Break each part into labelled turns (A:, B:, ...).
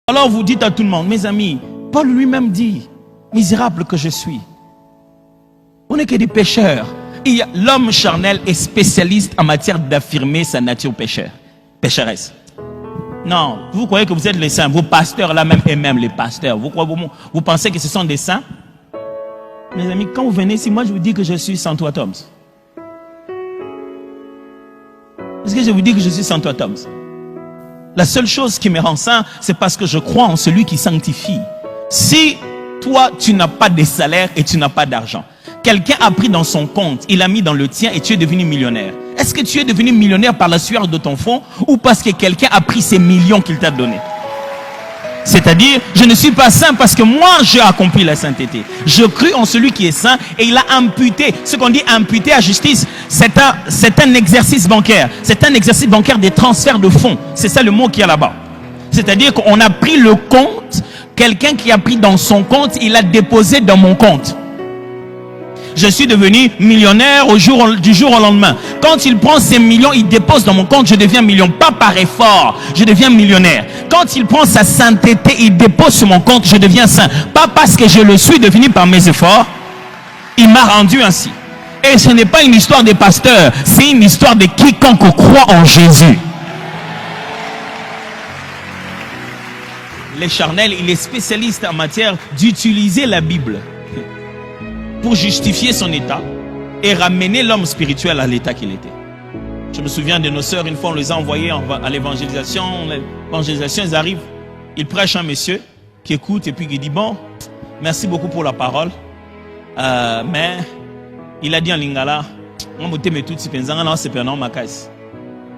A: Alors vous dites à tout le monde, mes amis, Paul lui-même dit, misérable que je suis. On n'est que des pécheurs. L'homme charnel est spécialiste en matière d'affirmer sa nature pécheresse. Non, vous croyez que vous êtes les saints, vos pasteurs là même, et même les pasteurs, vous pensez que ce sont des saints? Mes amis, quand vous venez ici, moi je vous dis que je suis Santo Thomas. Est-ce que je vous dis que je suis Santo Thomas? La seule chose qui me rend saint, c'est parce que je crois en celui qui sanctifie. Si toi, tu n'as pas de salaire et tu n'as pas d'argent, quelqu'un a pris dans son compte, il a mis dans le tien et tu es devenu millionnaire. Est-ce que tu es devenu millionnaire par la sueur de ton front ou parce que quelqu'un a pris ces millions qu'il t'a donnés? C'est-à-dire, je ne suis pas saint parce que moi, j'ai accompli la sainteté. Je crus en celui qui est saint et il a imputé. Ce qu'on dit imputer à justice, c'est un exercice bancaire. C'est un exercice bancaire des transferts de fonds. C'est ça le mot qu'il y a là-bas. C'est-à-dire qu'on a pris le compte, quelqu'un qui a pris dans son compte, il a déposé dans mon compte. Je suis devenu millionnaire du jour au lendemain. Quand il prend ces millions, il dépose dans mon compte, je deviens million. Pas par effort, je deviens millionnaire. Quand il prend sa sainteté, il dépose sur mon compte, je deviens saint. Pas parce que je le suis devenu par mes efforts. Il m'a rendu ainsi. Et ce n'est pas une histoire des pasteurs, c'est une histoire de quiconque croit en Jésus. Les charnels, il est spécialiste en matière d'utiliser la Bible pour justifier son état et ramener l'homme spirituel à l'état qu'il était. Je me souviens de nos sœurs, une fois on les a envoyés à l'évangélisation. L'évangélisation, ils arrivent, ils prêchent un monsieur qui écoute et puis qui dit, bon, merci beaucoup pour la parole, mais il a dit en lingala,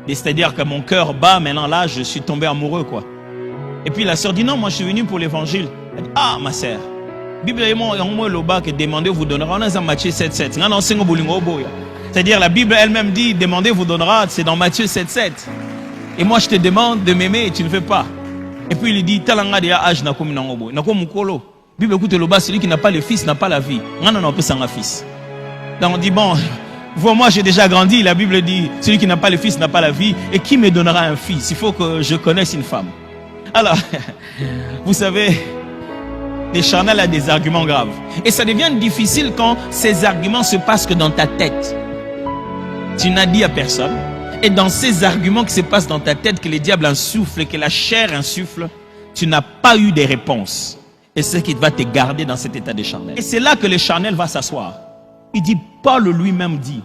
A: c'est-à-dire que mon cœur bat, maintenant là, je suis tombé amoureux, quoi. Et puis la sœur dit, non, moi je suis venu pour l'évangile. Elle dit, ah, ma sœur, Bible que demandez vous donnera. On est dans Matthieu 7:7. C'est-à-dire la Bible elle-même dit demandez vous donnera. C'est dans Matthieu 7:7. Et moi je te demande de m'aimer et tu ne fais pas. Et puis il dit talanga de âge na komi nangobo. Na komi mukolo. Bible écoute le bas celui qui n'a pas le fils n'a pas la vie. On n'a pas sans fils. Donc on dit bon, moi j'ai déjà grandi. La Bible dit celui qui n'a pas le fils n'a pas la vie. Et qui me donnera un fils? Il faut que je connaisse une femme. Alors vous savez, les charnels ont des arguments graves. Et ça devient difficile quand ces arguments se passent que dans ta tête. Tu n'as dit à personne. Et dans ces arguments qui se passent dans ta tête, que le diable insuffle, que la chair insuffle, tu n'as pas eu de réponse. Et c'est ce qui va te garder dans cet état de charnel. Et c'est là que le charnel va s'asseoir. Il dit, Paul lui-même dit,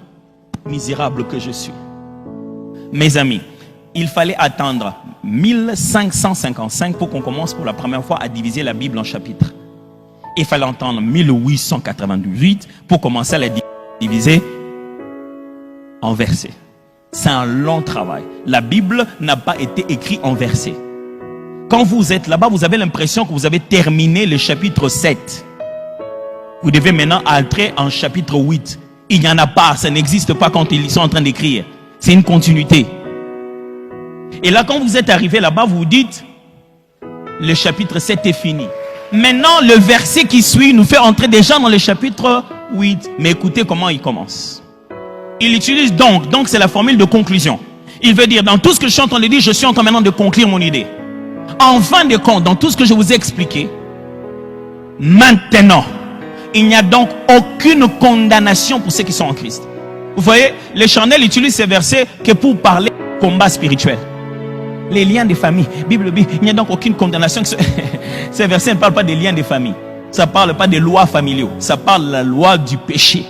A: misérable que je suis. Mes amis, il fallait attendre 1555 pour qu'on commence pour la première fois à diviser la Bible en chapitres. Il fallait attendre 1898 pour commencer à la diviser en versets. C'est un long travail. La Bible n'a pas été écrite en versets. Quand vous êtes là-bas, vous avez l'impression que vous avez terminé le chapitre 7. Vous devez maintenant entrer en chapitre 8. Il n'y en a pas, ça n'existe pas quand ils sont en train d'écrire. C'est une continuité. Et là, quand vous êtes arrivé là-bas, vous vous dites, le chapitre 7 est fini. Maintenant, le verset qui suit nous fait entrer déjà dans le chapitre 8. Mais écoutez comment il commence. Il utilise donc. Donc, c'est la formule de conclusion. Il veut dire, dans tout ce que je suis en train de dire, je suis en train maintenant de conclure mon idée. En fin de compte, dans tout ce que je vous ai expliqué, maintenant, il n'y a donc aucune condamnation pour ceux qui sont en Christ. Vous voyez, les charnels utilisent ces versets que pour parler combat spirituel. Les liens de famille. Bible, il n'y a donc aucune condamnation. Ces versets ne parlent pas des liens de famille. Ça ne parle pas des lois familiaux. Ça parle de la loi du péché.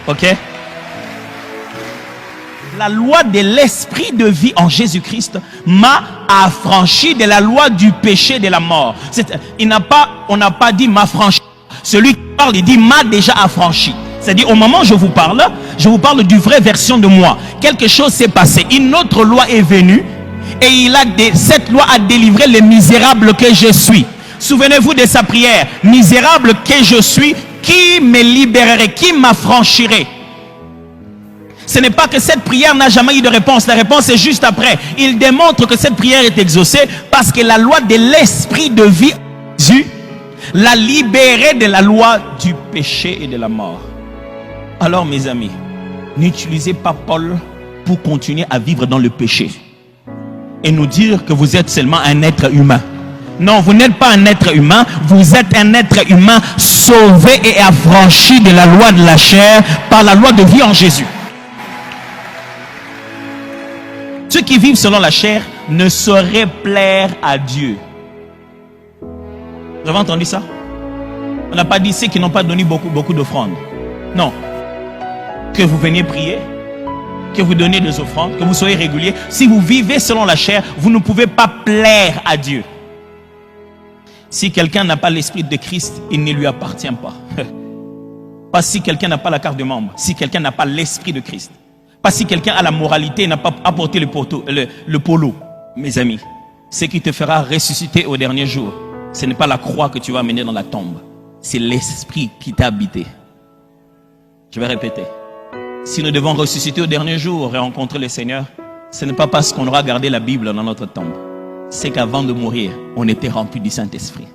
A: Ok? La loi de l'esprit de vie en Jésus-Christ m'a affranchi de la loi du péché et de la mort. On n'a pas dit m'affranchi. Celui qui parle, il dit m'a déjà affranchi. C'est-à-dire, au moment où je vous parle du vrai version de moi. Quelque chose s'est passé. Une autre loi est venue. Et cette loi a délivré le misérable que je suis. Souvenez-vous de sa prière. Misérable que je suis, qui me libérerait, qui m'affranchirait? Ce n'est pas que cette prière n'a jamais eu de réponse. La réponse est juste après. Il démontre que cette prière est exaucée parce que la loi de l'esprit de vie Jésus l'a libéré de la loi du péché et de la mort. Alors mes amis, n'utilisez pas Paul pour continuer à vivre dans le péché. et nous dire que vous êtes seulement un être humain. Non, vous n'êtes pas un être humain, vous êtes un être humain sauvé et affranchi de la loi de la chair par la loi de vie en Jésus. Ceux qui vivent selon la chair ne sauraient plaire à Dieu. Vous avez entendu ça? On n'a pas dit ceux qui n'ont pas donné beaucoup d'offrandes. Non. Que vous veniez prier, que vous donniez des offrandes, que vous soyez réguliers. Si vous vivez selon la chair, vous ne pouvez pas plaire à Dieu. Si quelqu'un n'a pas l'esprit de Christ, il ne lui appartient pas. Pas si quelqu'un n'a pas la carte de membre, si quelqu'un n'a pas l'esprit de Christ. Pas si quelqu'un a la moralité et n'a pas apporté le polo. Mes amis, ce qui te fera ressusciter au dernier jour, ce n'est pas la croix que tu vas amener dans la tombe. C'est l'esprit qui t'a habité. Je vais répéter. Si nous devons ressusciter au dernier jour et rencontrer le Seigneur, ce n'est pas parce qu'on aura gardé la Bible dans notre tombe. C'est qu'avant de mourir, on était rempli du Saint-Esprit.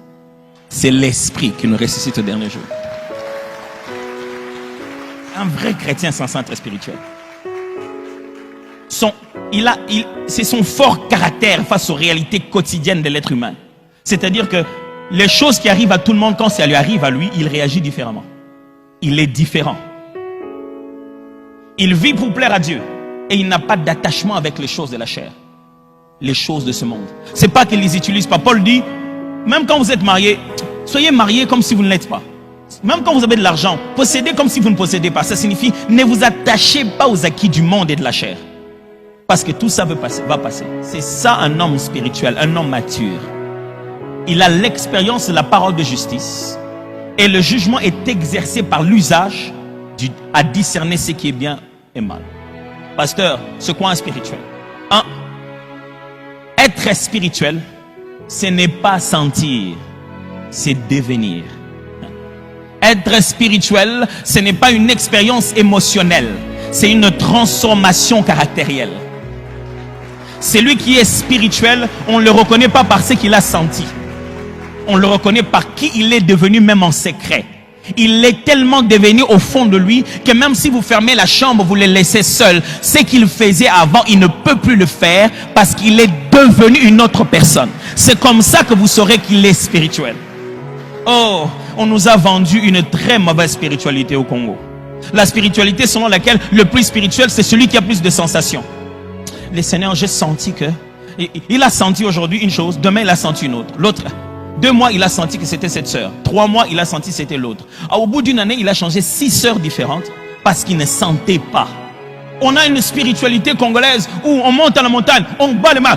A: C'est l'Esprit qui nous ressuscite au dernier jour. Un vrai chrétien sans centre spirituel. C'est son fort caractère face aux réalités quotidiennes de l'être humain. C'est-à-dire que les choses qui arrivent à tout le monde, quand ça lui arrive à lui, il réagit différemment. Il est différent. Il vit pour plaire à Dieu. Et il n'a pas d'attachement avec les choses de la chair. Les choses de ce monde. C'est pas qu'il les utilise pas. Paul dit, même quand vous êtes mariés, soyez mariés comme si vous ne l'êtes pas. Même quand vous avez de l'argent, possédez comme si vous ne possédez pas. Ça signifie, ne vous attachez pas aux acquis du monde et de la chair. Parce que tout ça va passer. C'est ça un homme spirituel, un homme mature. Il a l'expérience de la parole de justice. Et le jugement est exercé par l'usage à discerner ce qui est bien et mal. Pasteur, c'est quoi un spirituel? Être spirituel, ce n'est pas sentir, c'est devenir. Être spirituel, ce n'est pas une expérience émotionnelle, c'est une transformation caractérielle. Celui qui est spirituel, on ne le reconnaît pas par ce qu'il a senti. On le reconnaît par qui il est devenu même en secret. Il est tellement devenu au fond de lui que même si vous fermez la chambre, vous le laissez seul. Ce qu'il faisait avant, il ne peut plus le faire parce qu'il est devenu une autre personne. C'est comme ça que vous saurez qu'il est spirituel. Oh, on nous a vendu une très mauvaise spiritualité au Congo. La spiritualité selon laquelle le plus spirituel, c'est celui qui a plus de sensations. Le Seigneur, j'ai senti que... Il a senti aujourd'hui une chose, demain il a senti une autre. L'autre... 2 mois, il a senti que c'était cette sœur. 3 mois, il a senti que c'était l'autre. Au bout d'une année, il a changé 6 sœurs différentes parce qu'il ne sentait pas. On a une spiritualité congolaise où on monte à la montagne, on bat les mains.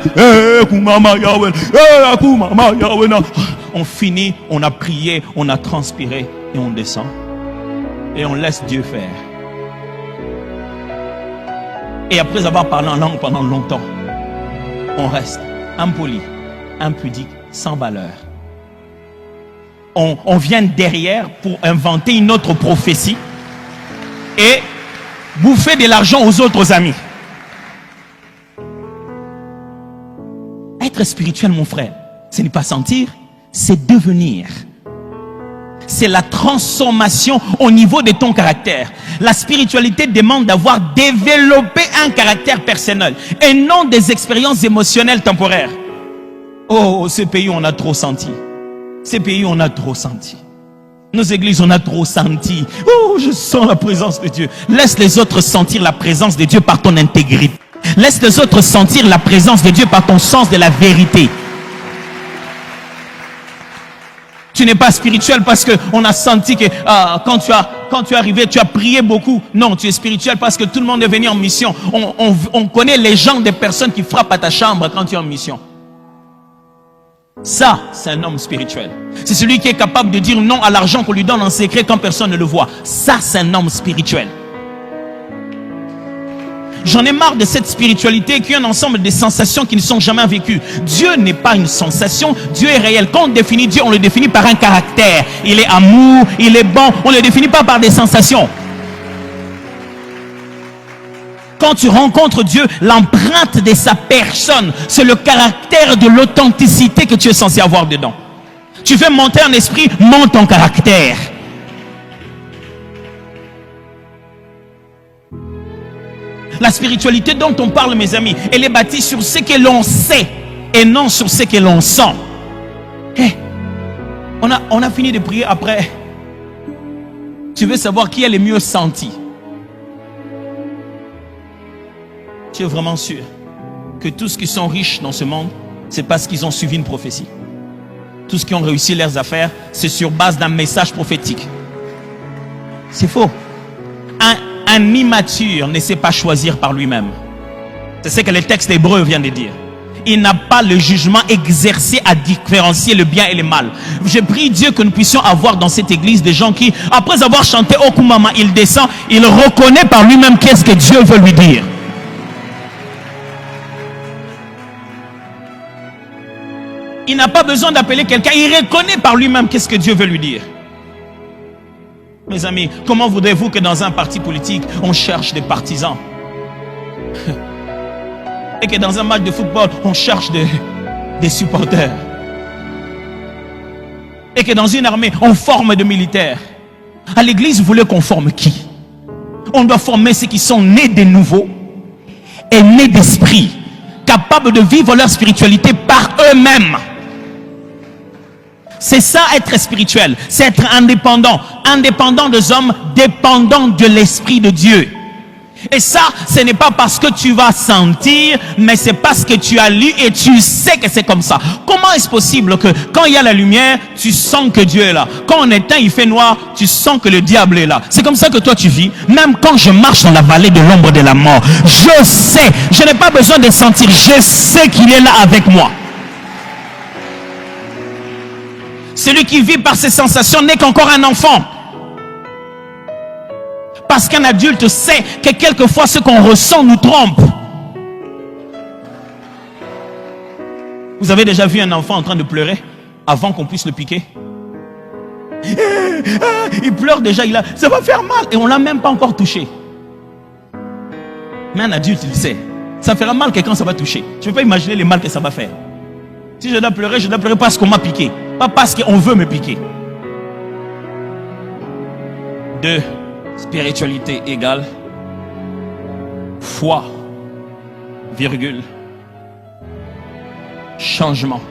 A: On finit, on a prié, on a transpiré et on descend. Et on laisse Dieu faire. Et après avoir parlé en langue pendant longtemps, on reste impoli, impudique, sans valeur. On vient derrière pour inventer une autre prophétie et bouffer de l'argent aux autres amis. Être spirituel, mon frère, ce n'est pas sentir, c'est devenir. C'est la transformation au niveau de ton caractère. La spiritualité demande d'avoir développé un caractère personnel et non des expériences émotionnelles temporaires. Oh, ce pays, on a trop senti. Ces pays, on a trop senti. Nos églises, on a trop senti. Oh, je sens la présence de Dieu. Laisse les autres sentir la présence de Dieu par ton intégrité. Laisse les autres sentir la présence de Dieu par ton sens de la vérité. Tu n'es pas spirituel parce qu'on a senti que quand tu es arrivé, tu as prié beaucoup. Non, tu es spirituel parce que tout le monde est venu en mission. On connaît les gens des personnes qui frappent à ta chambre quand tu es en mission. Ça, c'est un homme spirituel. C'est celui qui est capable de dire non à l'argent qu'on lui donne en secret quand personne ne le voit. Ça, c'est un homme spirituel. J'en ai marre de cette spiritualité qui est un ensemble de sensations qui ne sont jamais vécues. Dieu n'est pas une sensation, Dieu est réel. Quand on définit Dieu, on le définit par un caractère. Il est amour, il est bon. On ne le définit pas par des sensations. Quand tu rencontres Dieu, l'empreinte de sa personne, c'est le caractère de l'authenticité que tu es censé avoir dedans. Tu veux monter en esprit, monte ton caractère. La spiritualité dont on parle, mes amis, elle est bâtie sur ce que l'on sait et non sur ce que l'on sent. Hey, on a fini de prier après. Tu veux savoir qui est le mieux senti? Tu es vraiment sûr que tous ceux qui sont riches dans ce monde, c'est parce qu'ils ont suivi une prophétie. Tous ceux qui ont réussi leurs affaires, c'est sur base d'un message prophétique. C'est faux. Un immature ne sait pas choisir par lui-même. C'est ce que le texte hébreu vient de dire. Il n'a pas le jugement exercé à différencier le bien et le mal. Je prie Dieu que nous puissions avoir dans cette église des gens qui, après avoir chanté Okumama, il descend, il reconnaît par lui-même qu'est-ce que Dieu veut lui dire. Il n'a pas besoin d'appeler quelqu'un, il reconnaît par lui-même qu'est-ce que Dieu veut lui dire. Mes amis, comment voudrez-vous que dans un parti politique, on cherche des partisans? Et que dans un match de football, on cherche des supporters? Et que dans une armée, on forme des militaires? À l'église, vous voulez qu'on forme qui? On doit former ceux qui sont nés de nouveau et nés d'esprit, capables de vivre leur spiritualité par eux-mêmes. C'est ça être spirituel, c'est être indépendant, indépendant des hommes, dépendant de l'Esprit de Dieu. Et ça, ce n'est pas parce que tu vas sentir, mais c'est parce que tu as lu et tu sais que c'est comme ça. Comment est-ce possible que quand il y a la lumière, tu sens que Dieu est là? Quand on éteint, il fait noir, tu sens que le diable est là. C'est comme ça que toi tu vis. Même quand je marche dans la vallée de l'ombre de la mort, je sais, je n'ai pas besoin de sentir, je sais qu'il est là avec moi. Celui qui vit par ces sensations n'est qu'encore un enfant. Parce qu'un adulte sait que quelquefois ce qu'on ressent nous trompe. Vous avez déjà vu un enfant en train de pleurer avant qu'on puisse le piquer? Il pleure déjà, ça va faire mal et on ne l'a même pas encore touché. Mais un adulte, il sait. Ça fera mal que quand ça va toucher. Je ne peux pas imaginer le mal que ça va faire. Si je dois pleurer parce qu'on m'a piqué. Pas parce qu'on veut me piquer. 2. Spiritualité égale foi, virgule, changement.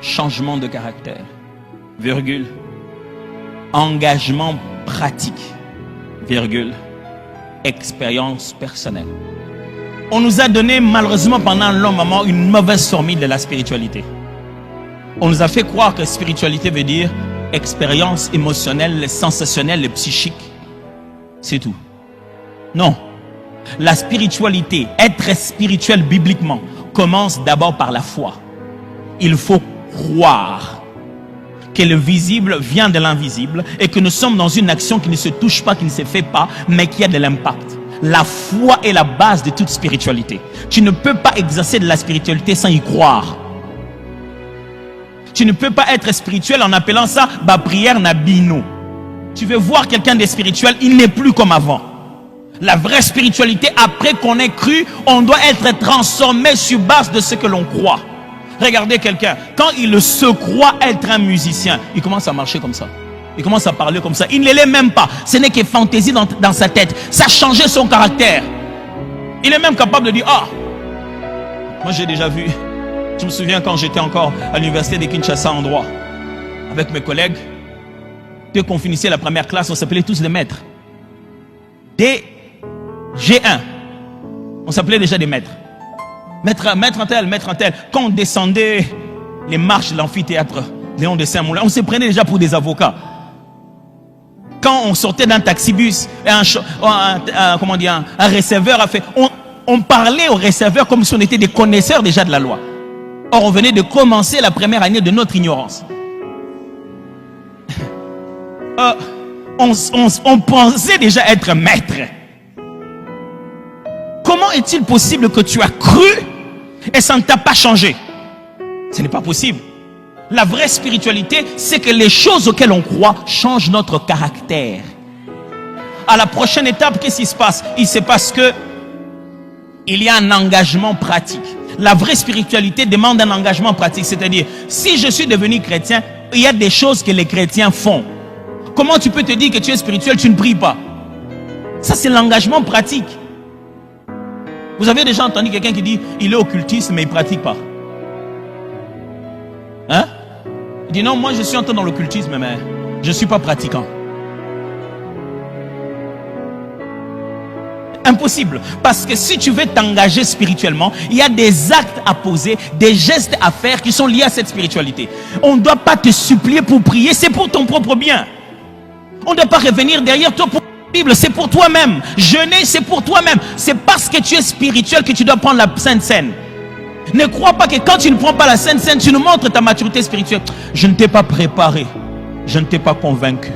A: Changement de caractère, virgule, engagement pratique, virgule, expérience personnelle. On nous a donné malheureusement pendant un long moment une mauvaise formule de la spiritualité. On nous a fait croire que spiritualité veut dire expérience émotionnelle, sensationnelle, psychique. C'est tout. Non. La spiritualité, être spirituel bibliquement, commence d'abord par la foi. Il faut croire que le visible vient de l'invisible et que nous sommes dans une action qui ne se touche pas, qui ne se fait pas, mais qui a de l'impact. La foi est la base de toute spiritualité. Tu ne peux pas exercer de la spiritualité sans y croire. Tu ne peux pas être spirituel en appelant ça « prière nabino ». Tu veux voir quelqu'un de spirituel, il n'est plus comme avant. La vraie spiritualité, après qu'on ait cru, on doit être transformé sur base de ce que l'on croit. Regardez quelqu'un, quand il se croit être un musicien, il commence à marcher comme ça. Il commence à parler comme ça. Il ne l'est même pas. Ce n'est que fantaisie dans sa tête. Ça a changé son caractère. Il est même capable de dire « Ah, moi j'ai déjà vu. Je me souviens quand j'étais encore à l'université de Kinshasa en droit. Avec mes collègues, dès qu'on finissait la première classe, on s'appelait tous des maîtres. Dès G1, on s'appelait déjà des maîtres. Maître un tel. Quand on descendait les marches de l'amphithéâtre Léon de Saint-Moulin, on se prenait déjà pour des avocats. Quand on sortait d'un taxibus, un receveur a fait... On parlait au receveur comme si on était des connaisseurs déjà de la loi. Or, on venait de commencer la première année de notre ignorance. On pensait déjà être maître. Comment est-il possible que tu as cru et ça ne t'a pas changé? Ce n'est pas possible. La vraie spiritualité, c'est que les choses auxquelles on croit changent notre caractère. À la prochaine étape, qu'est-ce qui se passe? Il se passe que il y a un engagement pratique. La vraie spiritualité demande un engagement pratique. C'est-à-dire, si je suis devenu chrétien, il y a des choses que les chrétiens font. Comment tu peux te dire que tu es spirituel, tu ne pries pas? Ça, c'est l'engagement pratique. Vous avez déjà entendu quelqu'un qui dit il est occultiste mais il ne pratique pas? Hein? Il dit non, moi je suis entré dans l'occultisme mais je ne suis pas pratiquant. Impossible. Parce que si tu veux t'engager spirituellement, il y a des actes à poser, des gestes à faire qui sont liés à cette spiritualité. On ne doit pas te supplier pour prier, c'est pour ton propre bien. On ne doit pas revenir derrière toi pour la Bible, c'est pour toi-même. Jeûner, c'est pour toi-même. C'est parce que tu es spirituel que tu dois prendre la Sainte Seine. Ne crois pas que quand tu ne prends pas la Sainte Seine, tu nous montres ta maturité spirituelle. Je ne t'ai pas préparé, je ne t'ai pas convaincu.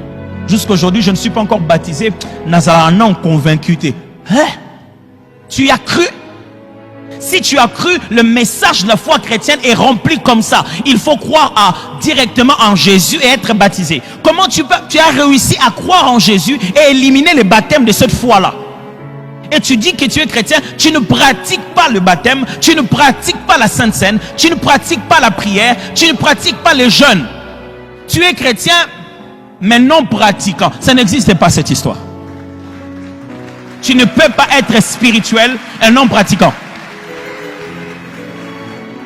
A: Jusqu'aujourd'hui, je ne suis pas encore baptisé. Nazara non convaincu. Hein? Tu y as cru? Si tu as cru, le message de la foi chrétienne est rempli comme ça. Il faut croire directement en Jésus et être baptisé. Comment tu as réussi à croire en Jésus et éliminer le baptême de cette foi-là? Et tu dis que tu es chrétien, tu ne pratiques pas le baptême, tu ne pratiques pas la Sainte Seine, tu ne pratiques pas la prière, tu ne pratiques pas le jeûne. Tu es chrétien, mais non pratiquant. Ça n'existe pas cette histoire. Tu ne peux pas être spirituel et non pratiquant.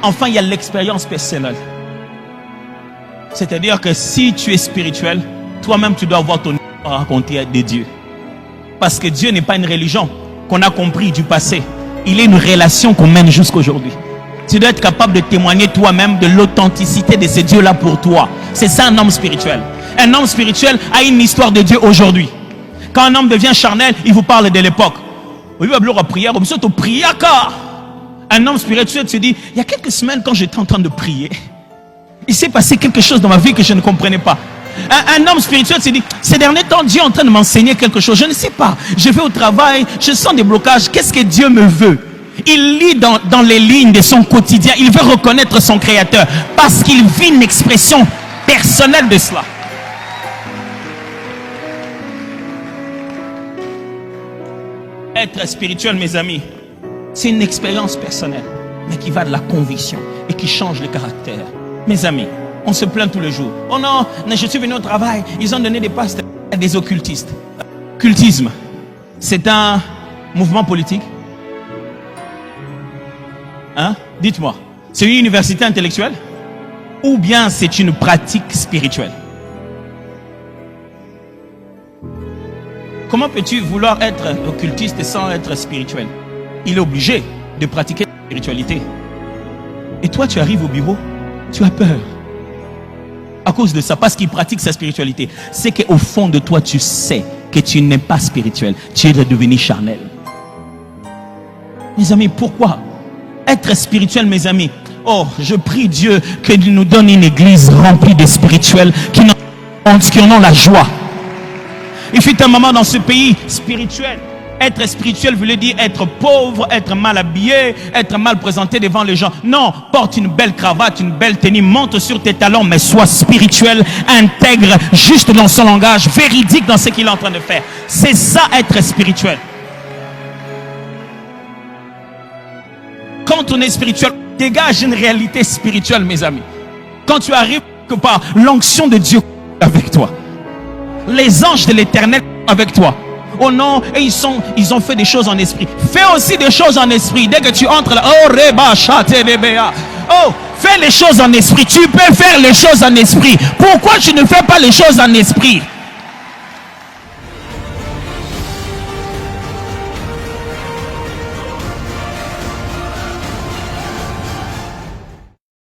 A: Enfin, il y a l'expérience personnelle. C'est-à-dire que si tu es spirituel, toi-même tu dois avoir ton histoire à raconter de Dieu. Parce que Dieu n'est pas une religion qu'on a compris du passé. Il est une relation qu'on mène jusqu'aujourd'hui. Tu dois être capable de témoigner toi-même de l'authenticité de ce Dieu-là pour toi. C'est ça un homme spirituel. Un homme spirituel a une histoire de Dieu aujourd'hui. Quand un homme devient charnel, il vous parle de l'époque. Un homme spirituel se dit, il y a quelques semaines quand j'étais en train de prier, il s'est passé quelque chose dans ma vie que je ne comprenais pas. Un homme spirituel se dit, ces derniers temps, Dieu est en train de m'enseigner quelque chose. Je ne sais pas. Je vais au travail, je sens des blocages. Qu'est-ce que Dieu me veut? Il lit dans les lignes de son quotidien. Il veut reconnaître son Créateur parce qu'il vit une expression personnelle de cela. Être spirituel, mes amis, c'est une expérience personnelle, mais qui va de la conviction et qui change le caractère. Mes amis, on se plaint tous les jours. Oh non, je suis venu au travail, ils ont donné des postes à des occultistes. Occultisme, c'est un mouvement politique? Hein? Dites-moi, c'est une université intellectuelle? Ou bien c'est une pratique spirituelle? Comment peux-tu vouloir être occultiste sans être spirituel? Il est obligé de pratiquer la spiritualité. Et toi, tu arrives au bureau, tu as peur. À cause de ça, parce qu'il pratique sa spiritualité. C'est qu'au fond de toi, tu sais que tu n'es pas spirituel. Tu es redevenu charnel. Mes amis, pourquoi? Être spirituel, mes amis. Oh, je prie Dieu qu'il nous donne une église remplie de spirituels qui en ont la joie. Il fut un moment dans ce pays spirituel. Être spirituel voulait dire être pauvre, être mal habillé, être mal présenté devant les gens. Non, porte une belle cravate, une belle tenue, monte sur tes talons, mais sois spirituel, intègre, juste dans son langage, véridique dans ce qu'il est en train de faire. C'est ça être spirituel. Quand on est spirituel, dégage une réalité spirituelle, mes amis. Quand tu arrives quelque part, l'onction de Dieu est avec toi. Les anges de l'éternel sont avec toi. Oh non, et ils ont fait des choses en esprit. Fais aussi des choses en esprit. Dès que tu entres là, oh reba chate bébéa. Oh, fais les choses en esprit. Tu peux faire les choses en esprit. Pourquoi tu ne fais pas les choses en esprit?